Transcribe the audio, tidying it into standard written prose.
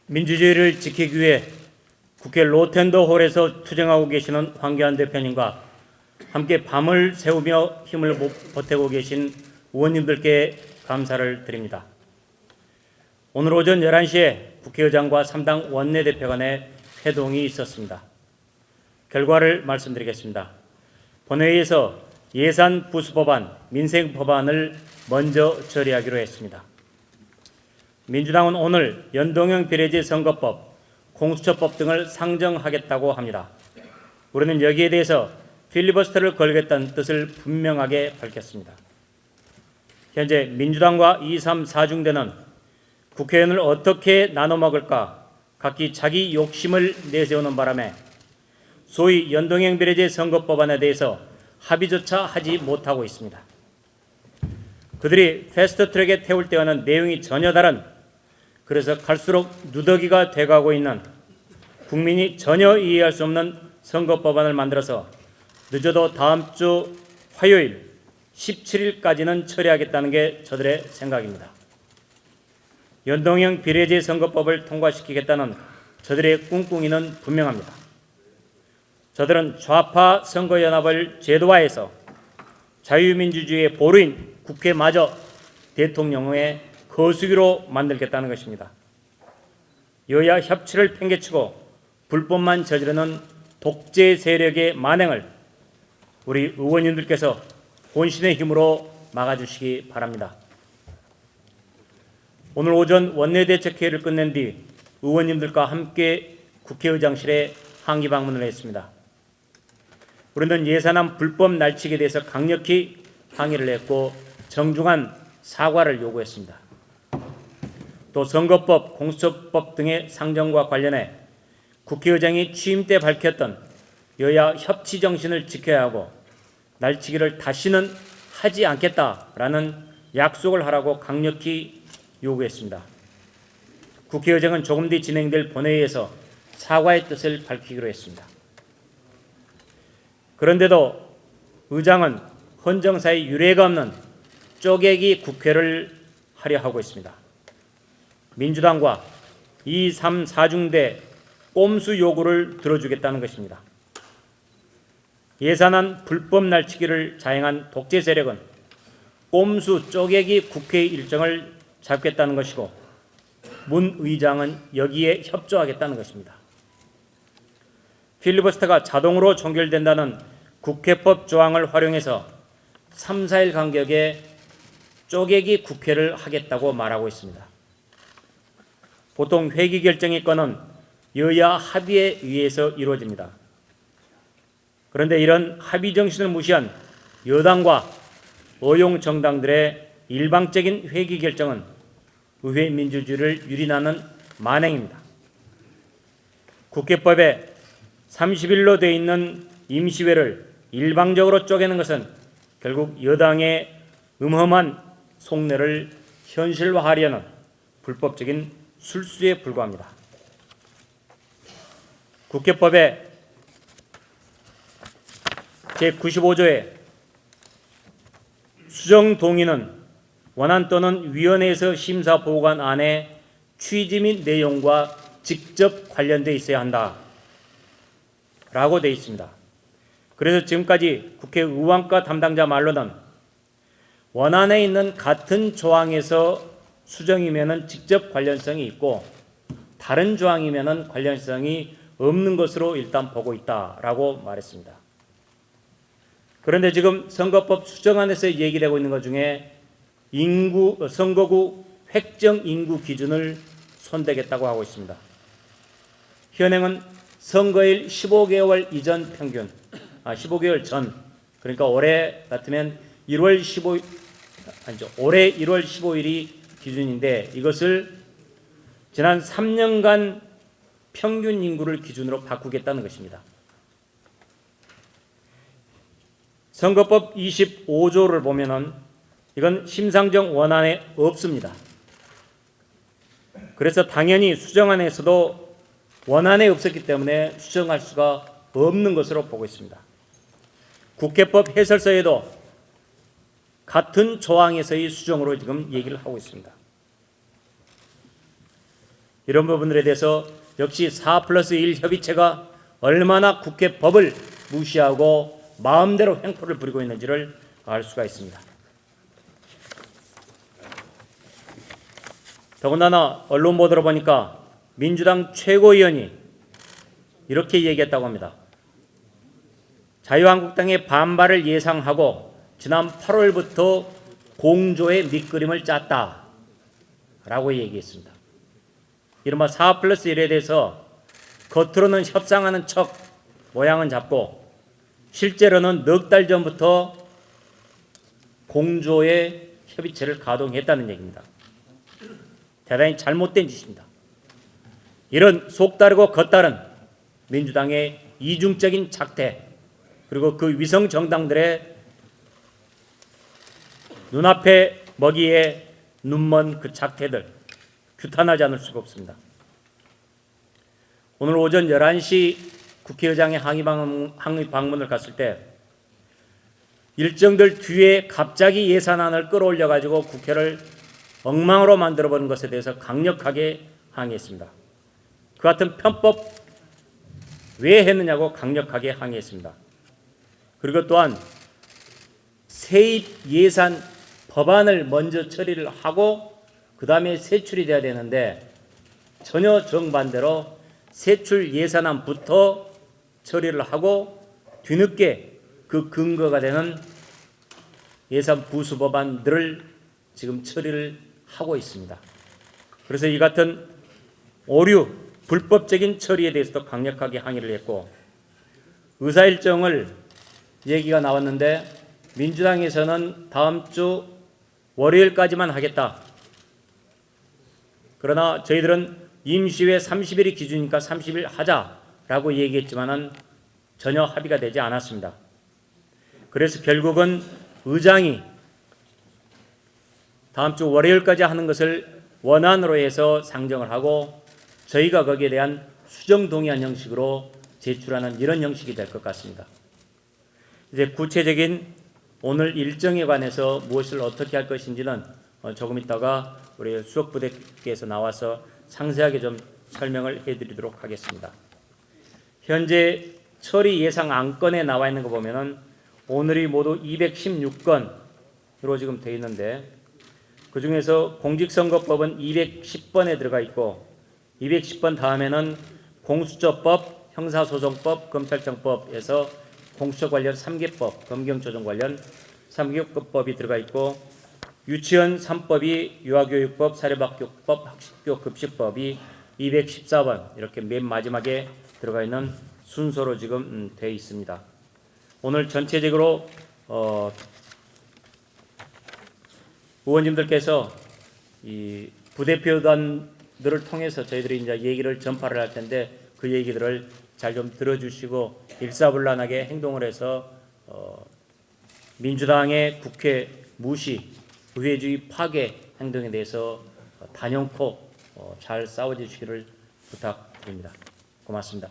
민주주의를 지키기 위해 국회 로텐더 홀에서 투쟁하고 계시는 황교안 대표님과 함께 밤을 새우며 힘을 보태고 계신 의원님들께 감사를 드립니다. 오늘 오전 11시에 국회의장과 3당 원내대표 간의 회동이 있었습니다. 결과를 말씀드리겠습니다. 본회의에서 예산 부수법안, 민생법안을 먼저 처리하기로 했습니다. 민주당은 오늘 연동형 비례제 선거법, 공수처법 등을 상정하겠다고 합니다. 우리는 여기에 대해서 필리버스터를 걸겠다는 뜻을 분명하게 밝혔습니다. 현재 민주당과 2, 3, 4중대는 국회의원을 어떻게 나눠 먹을까 각기 자기 욕심을 내세우는 바람에 소위 연동형 비례제 선거법안에 대해서 합의조차 하지 못하고 있습니다. 그들이 패스트트랙에 태울 때와는 내용이 전혀 다른, 그래서 갈수록 누더기가 돼가고 있는, 국민이 전혀 이해할 수 없는 선거법안을 만들어서 늦어도 다음 주 화요일 17일까지는 처리하겠다는 게 저들의 생각입니다. 연동형 비례제 선거법을 통과시키겠다는 저들의 꿍꿍이는 분명합니다. 저들은 좌파 선거연합을 제도화해서 자유민주주의의 보루인 국회마저 대통령의 거수기로 만들겠다는 것입니다. 여야 협치를 팽개치고 불법만 저지르는 독재 세력의 만행을 우리 의원님들께서 본신의 힘으로 막아주시기 바랍니다. 오늘 오전 원내대책회의를 끝낸 뒤 의원님들과 함께 국회의장실에 항의 방문을 했습니다. 우리는 예산안 불법 날치기에 대해서 강력히 항의를 했고 정중한 사과를 요구했습니다. 또 선거법, 공수처법 등의 상정과 관련해 국회의장이 취임 때 밝혔던 여야 협치 정신을 지켜야 하고 날치기를 다시는 하지 않겠다라는 약속을 하라고 강력히 요구했습니다. 국회의장은 조금 뒤 진행될 본회의에서 사과의 뜻을 밝히기로 했습니다. 그런데도 의장은 헌정사의 유례가 없는 쪼개기 국회를 하려 하고 있습니다. 민주당과 2, 3, 4중대 꼼수 요구를 들어주겠다는 것입니다. 예산안 불법 날치기를 자행한 독재 세력은 꼼수 쪼개기 국회 일정을 잡겠다는 것이고 문 의장은 여기에 협조하겠다는 것입니다. 필리버스터가 자동으로 종결된다는 국회법 조항을 활용해서 3, 4일 간격에 쪼개기 국회를 하겠다고 말하고 있습니다. 보통 회기 결정의 건은 여야 합의에 의해서 이루어집니다. 그런데 이런 합의 정신을 무시한 여당과 어용 정당들의 일방적인 회기 결정은 의회 민주주의를 유린하는 만행입니다. 국회법에 30일로 되어 있는 임시회를 일방적으로 쪼개는 것은 결국 여당의 음험한 속내를 현실화하려는 불법적인 술수에 불과합니다. 국회법의 제95조의 수정 동의는 원안 또는 위원회에서 심사 보고한 안에 취지 및 내용과 직접 관련되어 있어야 한다 라고 되어 있습니다. 그래서 지금까지 국회의원과 담당자 말로는 원안에 있는 같은 조항에서 수정이면 직접 관련성이 있고 다른 조항이면 관련성이 없는 것으로 일단 보고 있다라고 말했습니다. 그런데 지금 선거법 수정안에서 얘기되고 있는 것 중에 선거구 획정 인구 기준을 손대겠다고 하고 있습니다. 현행은 선거일 15개월 이전 평균, 15개월 전, 그러니까 올해 같으면 올해 1월 15일이 기준인데 이것을 지난 3년간 평균 인구를 기준으로 바꾸겠다는 것입니다. 선거법 25조를 보면은 이건 심상정 원안에 없습니다. 그래서 당연히 수정안에서도 원안에 없었기 때문에 수정할 수가 없는 것으로 보고 있습니다. 국회법 해설서에도 같은 조항에서의 수정으로 지금 얘기를 하고 있습니다. 이런 부분들에 대해서 역시 4+1 협의체가 얼마나 국회 법을 무시하고 마음대로 횡포를 부리고 있는지를 알 수가 있습니다. 더군다나 언론 보도로 보니까 민주당 최고위원이 이렇게 얘기했다고 합니다. 자유한국당의 반발을 예상하고 지난 8월부터 공조의 밑그림을 짰다라고 얘기했습니다. 이른바 4+1에 대해서 겉으로는 협상하는 척 모양은 잡고 실제로는 넉 달 전부터 공조의 협의체를 가동했다는 얘기입니다. 대단히 잘못된 짓입니다. 이런 속다르고 겉다른 민주당의 이중적인 작태, 그리고 그 위성 정당들의 눈앞에 먹이에 눈먼 그 작태들 규탄하지 않을 수가 없습니다. 오늘 오전 11시 국회의장의 항의 방문을 갔을 때 일정들 뒤에 갑자기 예산안을 끌어올려 가지고 국회를 엉망으로 만들어버린 것에 대해서 강력하게 항의했습니다. 그 같은 편법 왜 했느냐고 강력하게 항의했습니다. 그리고 또한 세입 예산 법안을 먼저 처리를 하고 그 다음에 세출이 돼야 되는데 전혀 정반대로 세출 예산안부터 처리를 하고 뒤늦게 그 근거가 되는 예산 부수 법안들을 지금 처리를 하고 있습니다. 그래서 이 같은 오류, 불법적인 처리에 대해서도 강력하게 항의를 했고, 의사일정을 얘기가 나왔는데 민주당에서는 다음 주 월요일까지만 하겠다. 그러나 저희들은 임시회 30일이 기준이니까 30일 하자라고 얘기했지만은 전혀 합의가 되지 않았습니다. 그래서 결국은 의장이 다음 주 월요일까지 하는 것을 원안으로 해서 상정을 하고 저희가 거기에 대한 수정 동의안 형식으로 제출하는 이런 형식이 될 것 같습니다. 이제 구체적인 오늘 일정에 관해서 무엇을 어떻게 할 것인지는 조금 있다가 우리 수석부대께서 나와서 상세하게 좀 설명을 해드리도록 하겠습니다. 현재 처리 예상 안건에 나와 있는 거 보면은 오늘이 모두 216건으로 지금 되어 있는데 그 중에서 공직선거법은 210번에 들어가 있고 210번 다음에는 공수처법, 형사소송법, 검찰청법에서 공수처 관련 3개법, 검경조정 관련 3개법이 들어가 있고 유치원 3법이 유아교육법, 사립학교법, 학식교급식법이 214번 이렇게 맨 마지막에 들어가 있는 순서로 지금 되어 있습니다. 오늘 전체적으로 의원님들께서 이 부대표단들을 통해서 저희들이 이제 얘기를 전파를 할 텐데 그 얘기들을 잘 좀 들어주시고 일사불란하게 행동을 해서 민주당의 국회 무시, 의회주의 파괴 행동에 대해서 단연코 잘 싸워주시기를 부탁드립니다. 고맙습니다.